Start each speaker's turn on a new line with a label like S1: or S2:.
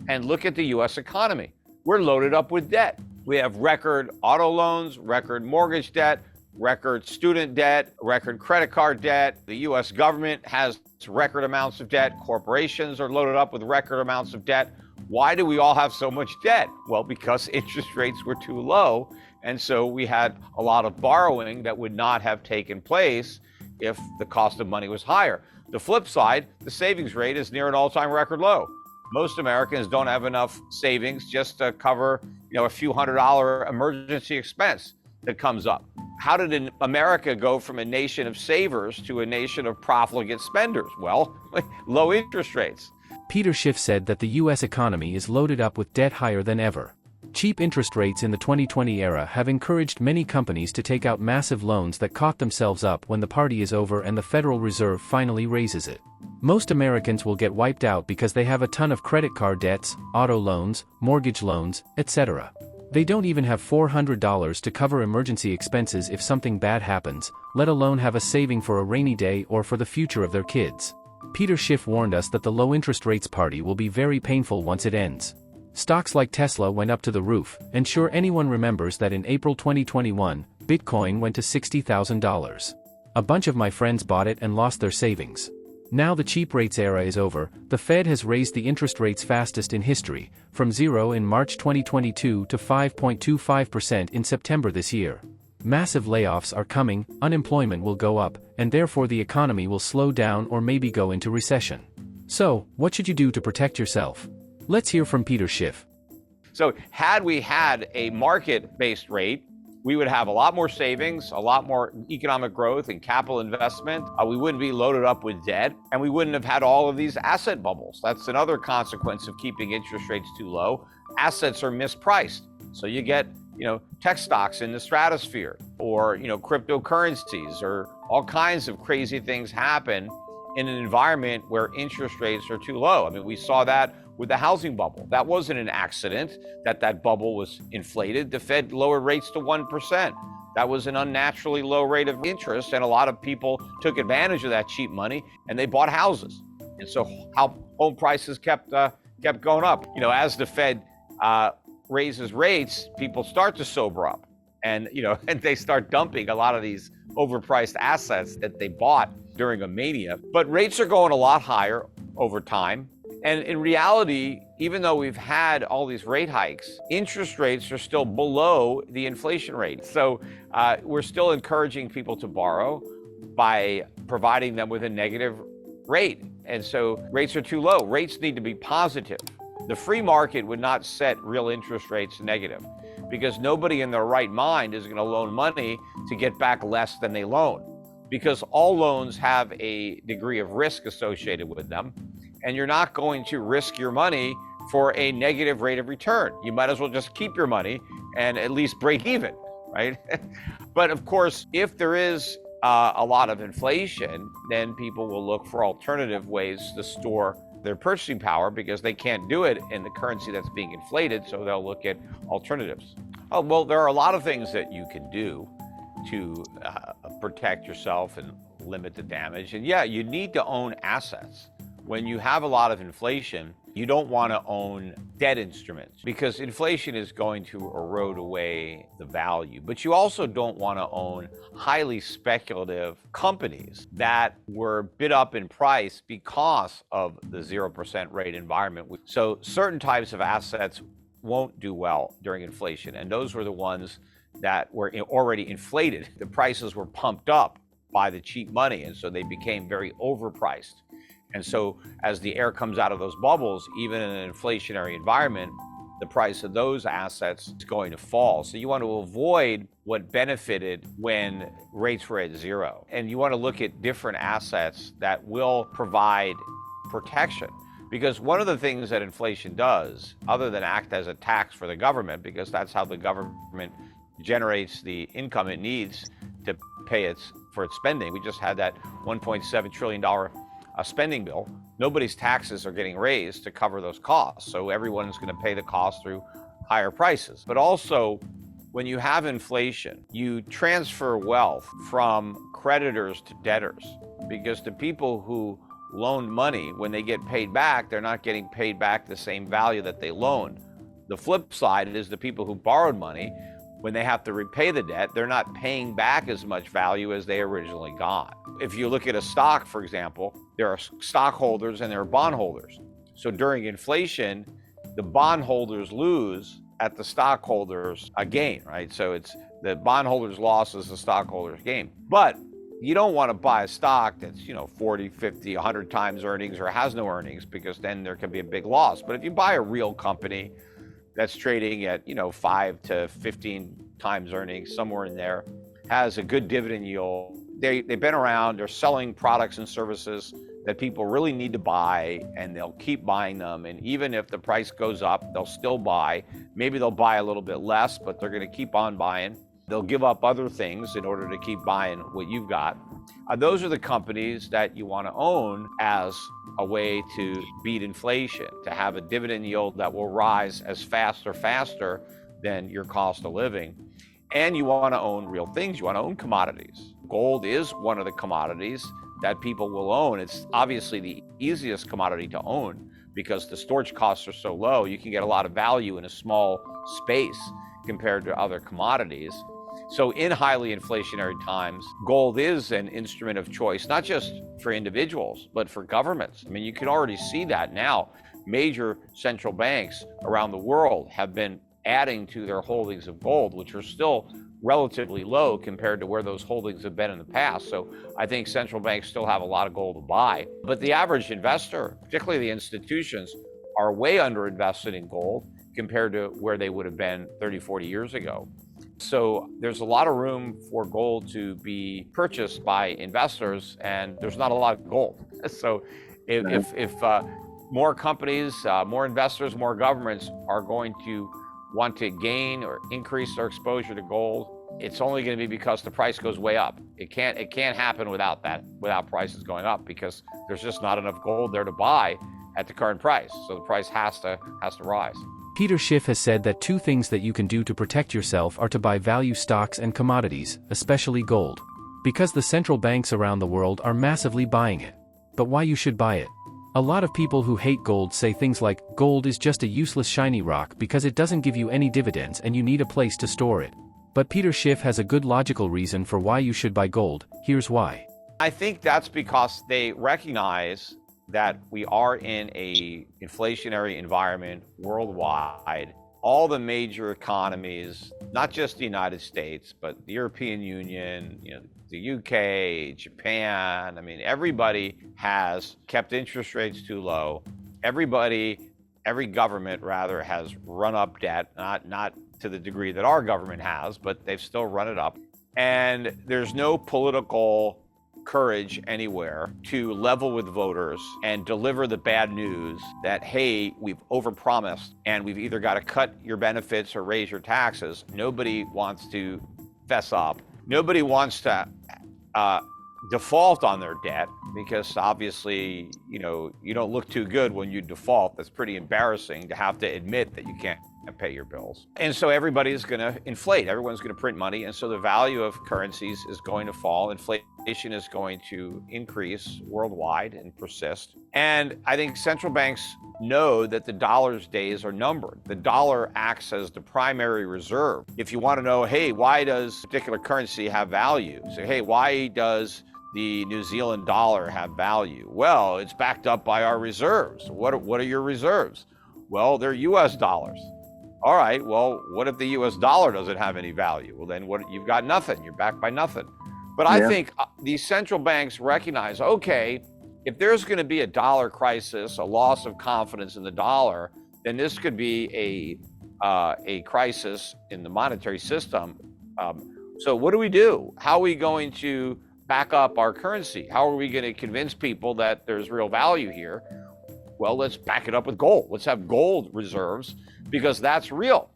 S1: And look at the US economy. We're loaded up with debt. We have record auto loans, record mortgage debt, record student debt, record credit card debt. The US government has record amounts of debt. Corporations are loaded up with record amounts of debt. Why do we all have so much debt? Well, because interest rates were too low. And so we had a lot of borrowing that would not have taken place if the cost of money was higher. The flip side, the savings rate is near an all-time record low. Most Americans don't have enough savings just to cover, a few $100 emergency expense that comes up. How did America go from a nation of savers to a nation of profligate spenders? Well, low interest rates.
S2: Peter Schiff said that the U.S. economy is loaded up with debt higher than ever. Cheap interest rates in the 2020 era have encouraged many companies to take out massive loans that caught themselves up when the party is over and the Federal Reserve finally raises it. Most Americans will get wiped out because they have a ton of credit card debts, auto loans, mortgage loans, etc. They don't even have $400 to cover emergency expenses if something bad happens, let alone have a saving for a rainy day or for the future of their kids. Peter Schiff warned us that the low interest rates party will be very painful once it ends. Stocks like Tesla went up to the roof, and sure anyone remembers that in April 2021, Bitcoin went to $60,000. A bunch of my friends bought it and lost their savings. Now the cheap rates era is over. The Fed has raised the interest rates fastest in history, from 0 in March 2022 to 5.25% in September this year. Massive layoffs are coming, unemployment will go up, and therefore the economy will slow down or maybe go into recession. So, what should you do to protect yourself? Let's hear from Peter Schiff.
S1: So had we had a market-based rate, we would have a lot more savings, a lot more economic growth and capital investment. We wouldn't be loaded up with debt, and we wouldn't have had all of these asset bubbles. That's another consequence of keeping interest rates too low. Assets are mispriced. So you get, tech stocks in the stratosphere, or, cryptocurrencies, or all kinds of crazy things happen in an environment where interest rates are too low. I mean, we saw that with the housing bubble. That wasn't an accident that bubble was inflated. The Fed lowered rates to 1%. That was an unnaturally low rate of interest, and a lot of people took advantage of that cheap money and they bought houses. And so home prices kept going up. As the Fed raises rates, people start to sober up, and and they start dumping a lot of these overpriced assets that they bought during a mania. But rates are going a lot higher over time. And in reality, even though we've had all these rate hikes, interest rates are still below the inflation rate. So we're still encouraging people to borrow by providing them with a negative rate. And so rates are too low. Rates need to be positive. The free market would not set real interest rates negative, because nobody in their right mind is going to loan money to get back less than they loan, because all loans have a degree of risk associated with them. And you're not going to risk your money for a negative rate of return. You might as well just keep your money and at least break even, right? But of course, if there is a lot of inflation, then people will look for alternative ways to store their purchasing power, because they can't do it in the currency that's being inflated, so they'll look at alternatives. Oh, well, there are a lot of things that you can do to protect yourself and limit the damage. And yeah, you need to own assets. When you have a lot of inflation, you don't want to own debt instruments, because inflation is going to erode away the value. But you also don't want to own highly speculative companies that were bid up in price because of the 0% rate environment. So certain types of assets won't do well during inflation, and those were the ones that were already inflated. The prices were pumped up by the cheap money, and so they became very overpriced. And so as the air comes out of those bubbles, even in an inflationary environment, the price of those assets is going to fall. So you want to avoid what benefited when rates were at zero. And you want to look at different assets that will provide protection. Because one of the things that inflation does, other than act as a tax for the government, because that's how the government generates the income it needs to pay for its spending. We just had that $1.7 trillion spending bill. Nobody's taxes are getting raised to cover those costs. So everyone's going to pay the cost through higher prices. But also, when you have inflation, you transfer wealth from creditors to debtors, because the people who loaned money, when they get paid back, they're not getting paid back the same value that they loaned. The flip side is the people who borrowed money, when they have to repay the debt, they're not paying back as much value as they originally got. If you look at a stock, for example, there are stockholders and there are bondholders. So during inflation, the bondholders lose at the stockholders gain, right? So it's the bondholders' loss is the stockholders' gain. But you don't want to buy a stock that's, 40, 50, 100 times earnings or has no earnings, because then there can be a big loss. But if you buy a real company that's trading at, 5 to 15 times earnings, somewhere in there, has a good dividend yield, they've been around, they're selling products and services that people really need to buy, and they'll keep buying them. And even if the price goes up, they'll still buy. Maybe they'll buy a little bit less, but they're going to keep on buying. They'll give up other things in order to keep buying what you've got. Those are the companies that you want to own as a way to beat inflation, to have a dividend yield that will rise as fast or faster than your cost of living. And you want to own real things. You want to own commodities. Gold is one of the commodities that people will own. It's obviously the easiest commodity to own because the storage costs are so low. You can get a lot of value in a small space compared to other commodities. So in highly inflationary times, gold is an instrument of choice, not just for individuals, but for governments. I mean, you can already see that now. Major central banks around the world have been adding to their holdings of gold, which are still relatively low compared to where those holdings have been in the past. So I think central banks still have a lot of gold to buy. But the average investor, particularly the institutions, are way underinvested in gold compared to where they would have been 30, 40 years ago. So there's a lot of room for gold to be purchased by investors, and there's not a lot of gold. So if more companies, more investors, more governments are going to want to gain or increase their exposure to gold, it's only going to be because the price goes way up. It can't happen without prices going up, because there's just not enough gold there to buy at the current price. So the price has to rise.
S2: Peter Schiff has said that two things that you can do to protect yourself are to buy value stocks and commodities, especially gold. Because the central banks around the world are massively buying it. But why you should buy it? A lot of people who hate gold say things like, gold is just a useless shiny rock because it doesn't give you any dividends and you need a place to store it. But Peter Schiff has a good logical reason for why you should buy gold. Here's why.
S1: I think that's because they recognize that we are in a inflationary environment worldwide. All the major economies, not just the United States, but the European Union, the UK, Japan, everybody has kept interest rates too low. Every government rather has run up debt, not to the degree that our government has, but they've still run it up. And there's no political courage anywhere to level with voters and deliver the bad news that, hey, we've overpromised and we've either got to cut your benefits or raise your taxes. Nobody wants to fess up. Nobody wants to default on their debt, because obviously, you don't look too good when you default. That's pretty embarrassing to have to admit that you can't pay your bills. And so everybody's going to inflate. Everyone's going to print money. And so the value of currencies is going to fall. Inflation is going to increase worldwide and persist. And I think central banks know that the dollar's days are numbered. The dollar acts as the primary reserve. If you want to know, hey, why does a particular currency have value? So, hey, why does the New Zealand dollar have value? Well, it's backed up by our reserves. What are your reserves? Well, they're US dollars. All right, well, what if the US dollar doesn't have any value? Well, then you've got nothing. You're backed by nothing. But I think these central banks recognize, okay, if there's going to be a dollar crisis, a loss of confidence in the dollar, then this could be a crisis in the monetary system. So what do? How are we going to back up our currency? How are we going to convince people that there's real value here? Well, let's back it up with gold. Let's have gold reserves, because that's real.